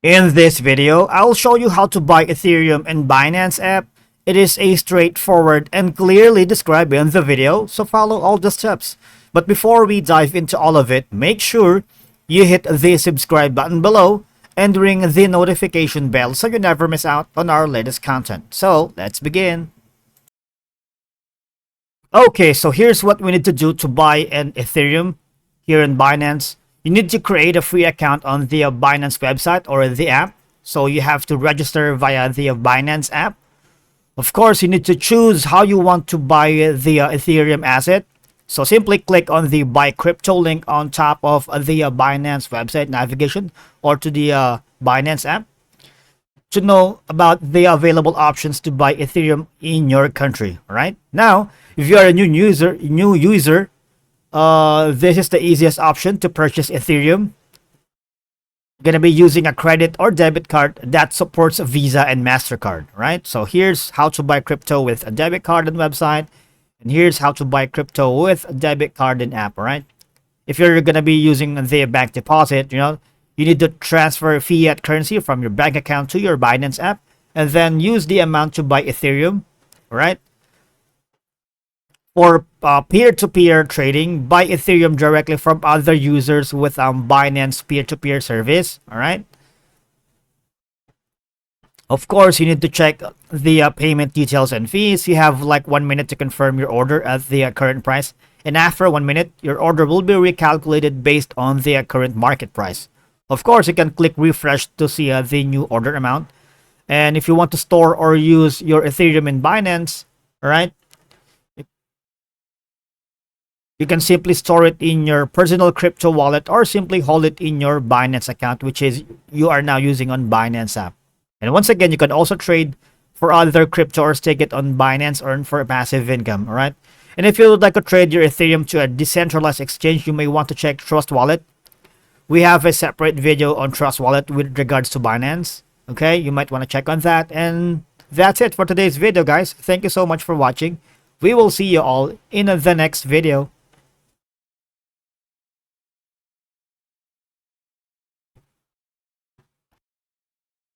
In this video, I'll show you how to buy Ethereum in Binance app. It is a straightforward and clearly described in the video, so follow all the steps. But before we dive into all of it, make sure you hit the subscribe button below and ring the notification bell so you never miss out on our latest content. So, let's begin. Okay, so here's what we need to do to buy an Ethereum here in Binance. You need to create a free account on the Binance website or the app. So you have to register via the Binance app. Of course, you need to choose how you want to buy the Ethereum asset. So simply click on the buy crypto link on top of the Binance website navigation or to the Binance app to know about the available options to buy Ethereum in your country. Right now, if you are a new user, this is the easiest option to purchase Ethereum. You're gonna be using a credit or debit card that supports Visa and MasterCard, right? So here's how to buy crypto with a debit card and website, and here's how to buy crypto with a debit card and app, right? If you're gonna be using the bank deposit, you need to transfer fiat currency from your bank account to your Binance app, and then use the amount to buy Ethereum, right? For peer-to-peer trading, buy Ethereum directly from other users with Binance peer-to-peer service. All right. Of course, you need to check the payment details and fees. You have like 1 minute to confirm your order at the current price, and after 1 minute, your order will be recalculated based on the current market price. Of course, you can click refresh to see the new order amount. And if you want to store or use your Ethereum in Binance, all right, you can simply store it in your personal crypto wallet or simply hold it in your Binance account, which is you are now using on Binance app. And once again, you can also trade for other crypto or stake it on Binance, earn for passive income, all right? And if you would like to trade your Ethereum to a decentralized exchange, you may want to check Trust Wallet. We have a separate video on Trust Wallet with regards to Binance, okay? You might want to check on that. And that's it for today's video, guys. Thank you so much for watching. We will see you all in the next video.